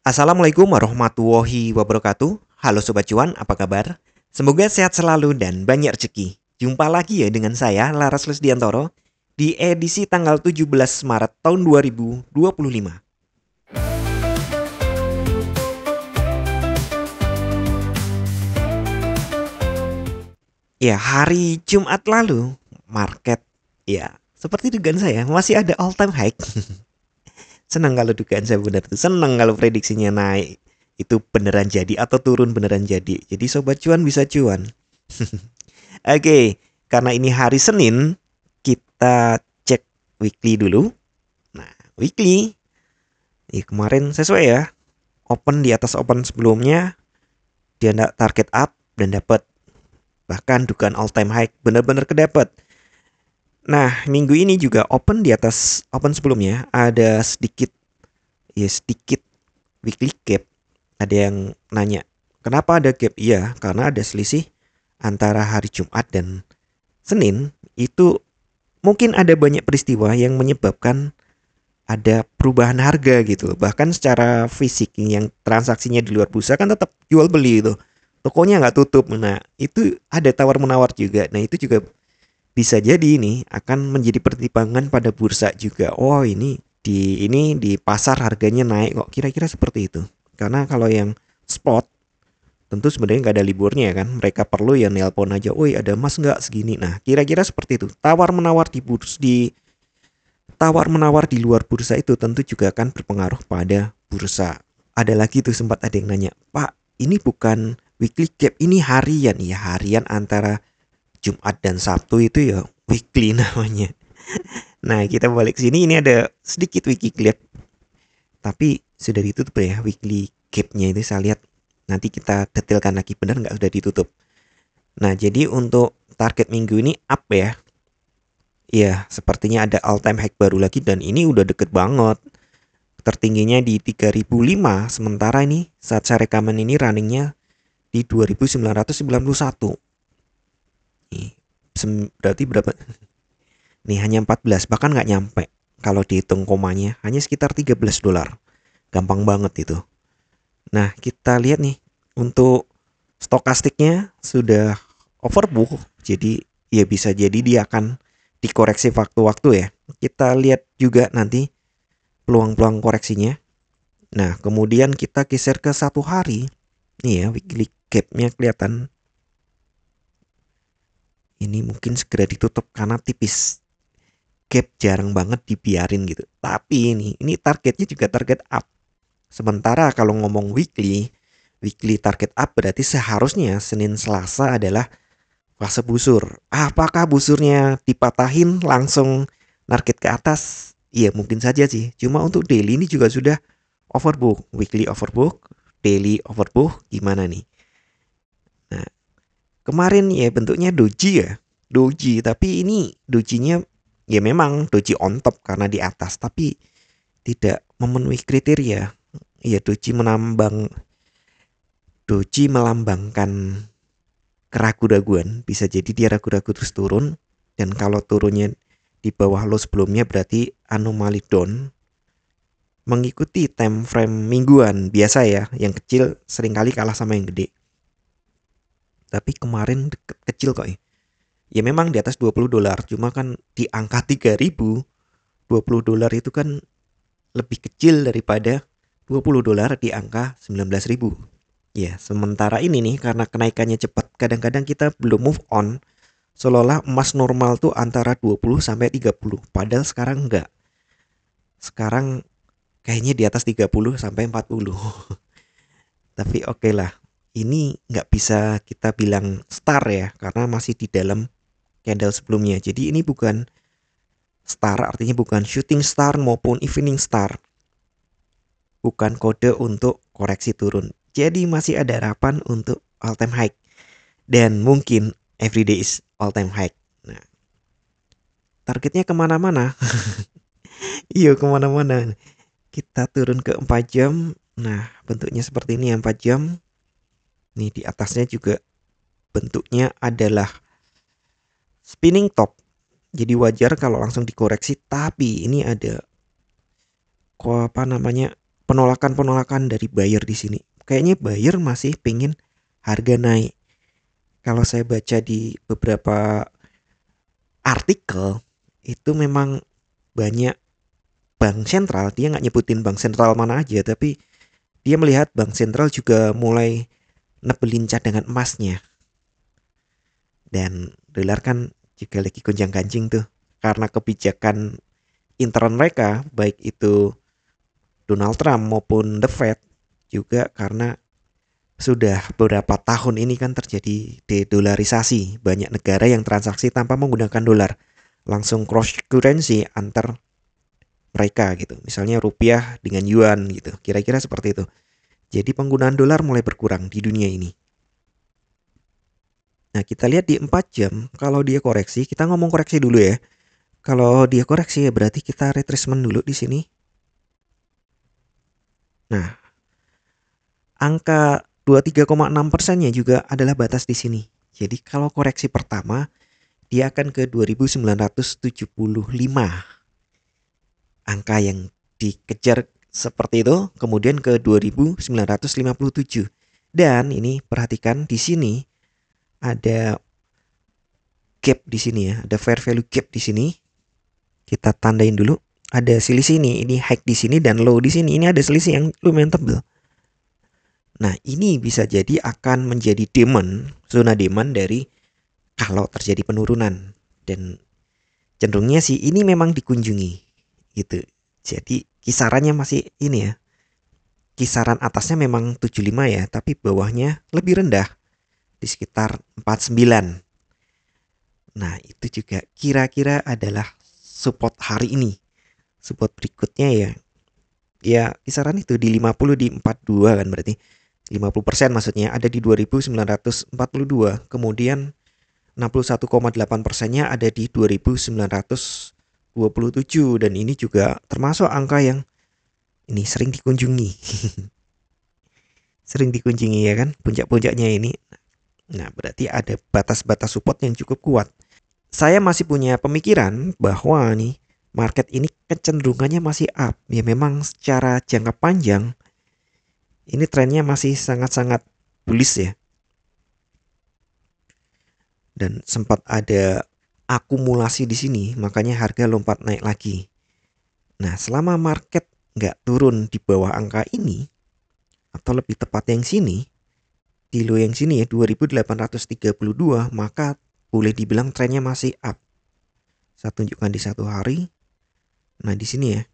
Assalamualaikum warahmatullahi wabarakatuh. Halo Sobat Cuan, apa kabar? Semoga sehat selalu dan banyak rezeki. Jumpa lagi ya dengan saya, Laras Lesdiantoro, di edisi tanggal 17 Maret tahun 2025. Ya, hari Jumat lalu, market, ya, seperti dugaan saya, masih ada all time high. Senang kalau dugaan saya benar tuh, senang kalau prediksinya naik. Itu beneran jadi atau turun beneran jadi. Jadi Sobat Cuan bisa cuan. Oke, karena ini hari Senin, kita cek weekly dulu. Nah, weekly, kemarin sesuai ya. Open di atas open sebelumnya, dia target up dan dapat bahkan dugaan all time high benar-benar kedapat. Nah, minggu ini juga open di atas open sebelumnya, ada sedikit weekly gap. Ada yang nanya, kenapa ada gap? Iya, karena ada selisih antara hari Jumat dan Senin. Itu mungkin ada banyak peristiwa yang menyebabkan ada perubahan harga gitu. Bahkan secara fisik yang transaksinya di luar bursa kan tetap jual beli itu. Tokonya nggak tutup. Nah, itu ada tawar menawar juga. Nah, itu juga bisa jadi ini akan menjadi pertimbangan pada bursa juga. Oh, ini di pasar harganya naik kok. Kira-kira seperti itu. Karena kalau yang spot tentu sebenarnya nggak ada liburnya ya kan. Mereka perlu ya nelpon aja. Woi, ada emas nggak segini. Nah, kira-kira seperti itu. Tawar menawar di luar bursa itu tentu juga akan berpengaruh pada bursa. Ada lagi tuh sempat ada yang nanya, Pak, ini bukan weekly gap, ini harian. Ya, harian antara Jumat dan Sabtu itu ya weekly namanya. Nah, kita balik sini, ini ada sedikit weekly gap, tapi sudah ditutup ya weekly gapnya itu. Saya lihat nanti kita detailkan lagi benar nggak sudah ditutup. Nah, jadi untuk target minggu ini up ya. Iya, sepertinya ada all time high baru lagi dan ini udah deket banget. Tertingginya di 3005, sementara ini saat saya rekaman ini runningnya di 2991. Nih, berarti berapa? Nih hanya 14, bahkan nggak nyampe. Kalau dihitung komanya hanya sekitar 13 dolar. Gampang banget itu. Nah, kita lihat nih untuk stokastiknya sudah overbook. Jadi ya bisa jadi dia akan dikoreksi waktu-waktu ya. Kita lihat juga nanti peluang-peluang koreksinya. Nah, kemudian kita geser ke satu hari. Nih ya, weekly gapnya kelihatan. Ini mungkin segera ditutup karena tipis. Gap jarang banget dibiarin gitu. Tapi ini targetnya juga target up. Sementara kalau ngomong weekly target up berarti seharusnya Senin Selasa adalah fase busur. Apakah busurnya dipatahin langsung target ke atas? Iya mungkin saja sih. Cuma untuk daily ini juga sudah overbook, weekly overbook, daily overbook, gimana nih? Nah, kemarin ya bentuknya doji ya, doji. Tapi ini dojinya ya memang doji on top karena di atas, tapi tidak memenuhi kriteria. Ya doji melambangkan keraguan-raguan. Bisa jadi dia ragu-ragu terus turun. Dan kalau turunnya di bawah low sebelumnya berarti anomali down. Mengikuti time frame mingguan biasa ya, yang kecil seringkali kalah sama yang gede. Tapi kemarin kecil kok ya. Ya memang di atas 20 dolar, cuma kan di angka 3.000, 20 dolar itu kan lebih kecil daripada 20 dolar di angka 19.000. Ya, sementara ini nih karena kenaikannya cepat, kadang-kadang kita belum move on. Seolah-olah emas normal tuh antara 20 sampai 30, padahal sekarang enggak. Sekarang kayaknya di atas 30 sampai 40. Tapi oke lah. Ini nggak bisa kita bilang star ya karena masih di dalam candle sebelumnya. Jadi ini bukan star, artinya bukan shooting star maupun evening star. Bukan kode untuk koreksi turun. Jadi masih ada harapan untuk all time high. Dan mungkin everyday is all time high. Nah, targetnya kemana-mana. Iya kemana-mana. Kita turun ke 4 jam. Nah, bentuknya seperti ini 4 jam. Nih di atasnya juga bentuknya adalah spinning top. Jadi wajar kalau langsung dikoreksi, tapi ini ada apa namanya? penolakan-penolakan dari buyer di sini. Kayaknya buyer masih pengen harga naik. Kalau saya baca di beberapa artikel itu memang banyak bank sentral, dia nggak nyebutin bank sentral mana aja, tapi dia melihat bank sentral juga mulai nebelin cadangan emasnya. Dan dolar kan juga lagi gonjang-ganjing tuh karena kebijakan intern mereka, baik itu Donald Trump maupun The Fed, juga karena sudah beberapa tahun ini kan terjadi dedolarisasi. Banyak negara yang transaksi tanpa menggunakan dolar, langsung cross currency antar mereka gitu. Misalnya rupiah dengan yuan gitu. Kira-kira seperti itu. Jadi penggunaan dolar mulai berkurang di dunia ini. Nah, kita lihat di 4 jam kalau dia koreksi, kita ngomong koreksi dulu ya. Kalau dia koreksi ya berarti kita retracement dulu di sini. Nah, angka 23,6%-nya juga adalah batas di sini. Jadi kalau koreksi pertama dia akan ke 2975. Angka yang dikejar seperti itu, kemudian ke 2957. Dan ini perhatikan di sini ada gap di sini ya, ada fair value gap di sini. Kita tandain dulu. Ada selisih ini high di sini dan low di sini. Ini ada selisih yang lumayan tebal. Nah, ini bisa jadi akan menjadi demand, zona demand dari kalau terjadi penurunan. Dan cenderungnya sih ini memang dikunjungi gitu. Jadi kisarannya masih ini ya. Kisaran atasnya memang 75 ya, tapi bawahnya lebih rendah di sekitar 49. Nah, itu juga kira-kira adalah support hari ini. Support berikutnya ya. Ya, kisaran itu di 50 di 42 kan berarti. 50% maksudnya ada di 2942. Kemudian 61,8%-nya ada di 2927 dan ini juga termasuk angka yang ini sering dikunjungi. Sering dikunjungi ya kan puncak-puncaknya ini. Nah, berarti ada batas-batas support yang cukup kuat. Saya masih punya pemikiran bahwa nih market ini kecenderungannya masih up. Ya memang secara jangka panjang ini trennya masih sangat-sangat bullish ya. Dan sempat ada akumulasi di sini, makanya harga lompat naik lagi. Nah, selama market nggak turun di bawah angka ini, atau lebih tepat yang sini, di low yang sini ya 2832, maka boleh dibilang trennya masih up. Saya tunjukkan di satu hari. Nah, di sini ya,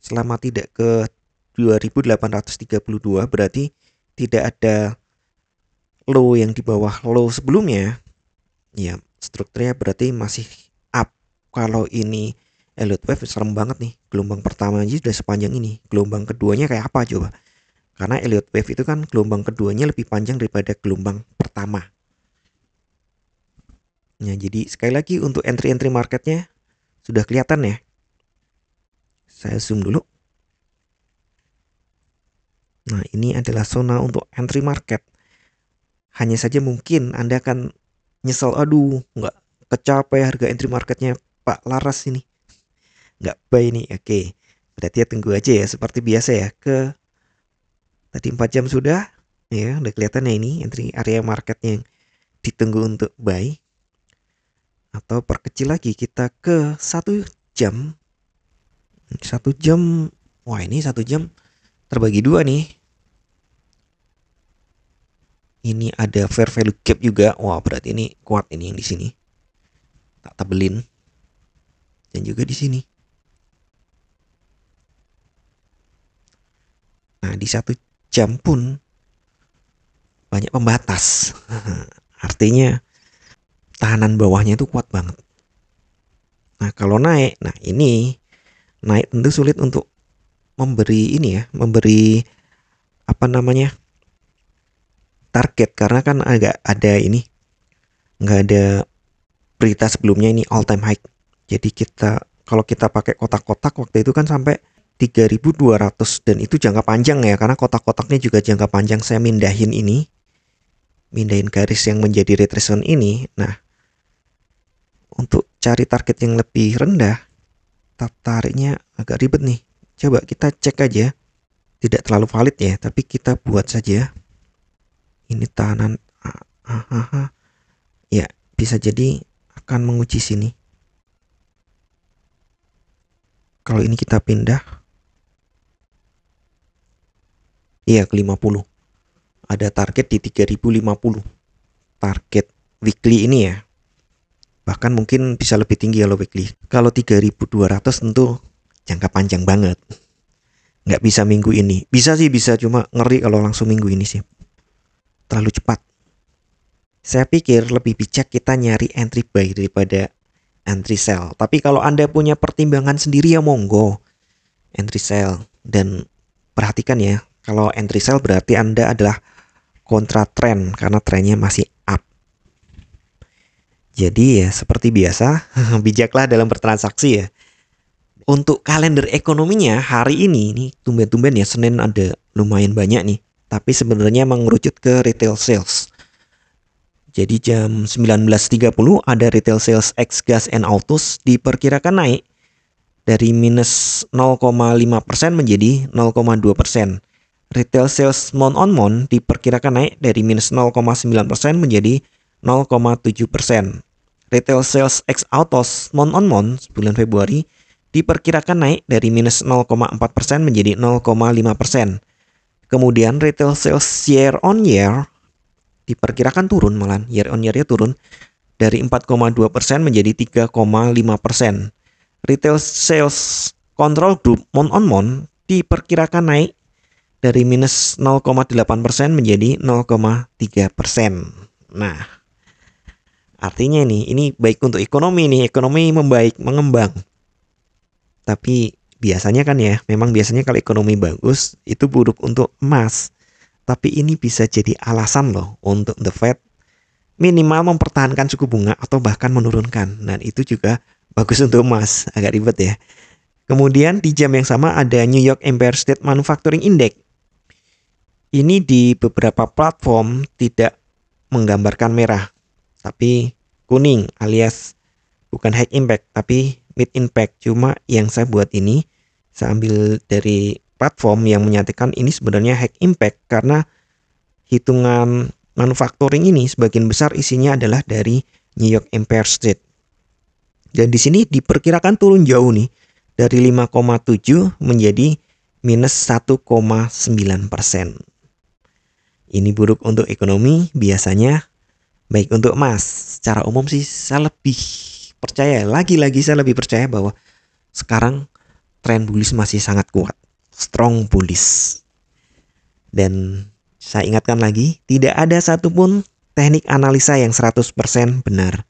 selama tidak ke 2832 berarti tidak ada low yang di bawah low sebelumnya. Ya, strukturnya berarti masih up. Kalau ini Elliott Wave serem banget nih. Gelombang pertama aja sudah sepanjang ini. Gelombang keduanya kayak apa coba? Karena Elliott Wave itu kan gelombang keduanya lebih panjang daripada gelombang pertama. Nah, jadi sekali lagi untuk entry-entry marketnya sudah kelihatan ya. Saya zoom dulu. Nah, ini adalah zona untuk entry market. Hanya saja mungkin Anda akan nyesel, aduh, nggak kecapai harga entry marketnya Pak Laras ini. Nggak buy nih, oke. Berarti ya tunggu aja ya, seperti biasa ya. Tadi 4 jam sudah, ya udah kelihatan ya ini entry area marketnya yang ditunggu untuk buy. Atau perkecil lagi kita ke 1 jam. 1 jam, wah ini 1 jam terbagi dua nih. Ini ada fair value gap juga. Wah, berarti ini kuat ini yang di sini. Tak tebelin. Dan juga di sini. Nah, di 1 jam pun banyak pembatas. Artinya tahanan bawahnya itu kuat banget. Nah, kalau naik, nah ini naik tentu sulit untuk memberi ini ya, memberi apa namanya? Target karena kan agak ada ini nggak ada berita sebelumnya ini all time high. Jadi kalau kita pakai kotak-kotak waktu itu kan sampai 3200 dan itu jangka panjang ya karena kotak-kotaknya juga jangka panjang. Saya mindahin garis yang menjadi retracement ini. Nah, untuk cari target yang lebih rendah tariknya agak ribet nih. Coba kita cek aja tidak terlalu valid ya, tapi kita buat saja. Ini tahanan ya, bisa jadi akan menguji sini. Kalau ini kita pindah, iya ke 50. Ada target di 3050. Target weekly ini ya. Bahkan mungkin bisa lebih tinggi kalau weekly. Kalau 3200 tentu jangka panjang banget. Nggak bisa minggu ini. Bisa sih, bisa, cuma ngeri kalau langsung minggu ini sih. Terlalu cepat. Saya pikir lebih bijak kita nyari entry buy daripada entry sell. Tapi kalau Anda punya pertimbangan sendiri ya monggo entry sell. Dan perhatikan ya, kalau entry sell berarti Anda adalah kontra trend karena trennya masih up. Jadi ya seperti biasa, bijaklah dalam bertransaksi ya. Untuk kalender ekonominya hari ini tumben-tumben ya, Senin ada lumayan banyak nih. Tapi sebenarnya mengerucut ke retail sales. Jadi jam 19.30 ada retail sales ex gas and autos diperkirakan naik dari minus 0,5% menjadi 0,2%. Retail sales month on month diperkirakan naik dari minus 0,9% menjadi 0,7%. Retail sales ex autos month on month bulan Februari diperkirakan naik dari minus 0,4% menjadi 0,5%. Kemudian retail sales year on year diperkirakan turun, malah year on year-nya turun dari 4,2% menjadi 3,5%. Retail sales control group month on month diperkirakan naik dari minus 0,8% menjadi 0,3%. Nah, artinya ini baik untuk ekonomi nih, ekonomi membaik, mengembang. Tapi biasanya kan ya, memang biasanya kalau ekonomi bagus itu buruk untuk emas. Tapi ini bisa jadi alasan loh untuk The Fed minimal mempertahankan suku bunga atau bahkan menurunkan. Dan itu juga bagus untuk emas, agak ribet ya. Kemudian di jam yang sama ada New York Empire State Manufacturing Index. Ini di beberapa platform tidak menggambarkan merah, tapi kuning alias bukan high impact tapi mid impact. Cuma yang saya buat ini, saya ambil dari platform yang menyatakan ini sebenarnya high impact karena hitungan manufacturing ini sebagian besar isinya adalah dari New York Empire State. Dan di sini diperkirakan turun jauh nih dari 5,7 menjadi minus 1,9%. Ini buruk untuk ekonomi, biasanya baik untuk emas. Secara umum sih saya lebih percaya, lagi-lagi saya lebih percaya bahwa sekarang tren bullish masih sangat kuat. Strong bullish. Dan saya ingatkan lagi, tidak ada satupun teknik analisa yang 100% benar.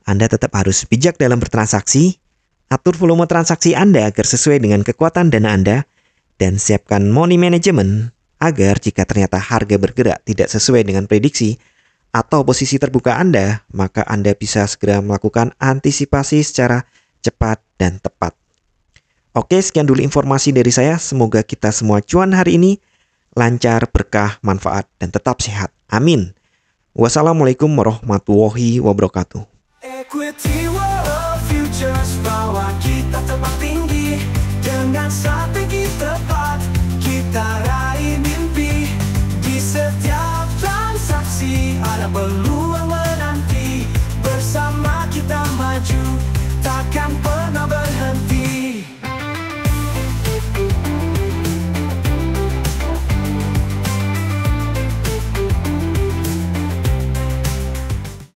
Anda tetap harus bijak dalam bertransaksi, atur volume transaksi Anda agar sesuai dengan kekuatan dana Anda, dan siapkan money management agar jika ternyata harga bergerak tidak sesuai dengan prediksi atau posisi terbuka Anda, maka Anda bisa segera melakukan antisipasi secara cepat dan tepat. Oke, sekian dulu informasi dari saya. Semoga kita semua cuan hari ini lancar, berkah, manfaat, dan tetap sehat. Amin. Wassalamualaikum warahmatullahi wabarakatuh. Equity World Futures, bawa kita terbang tinggi dengan strategi tepat.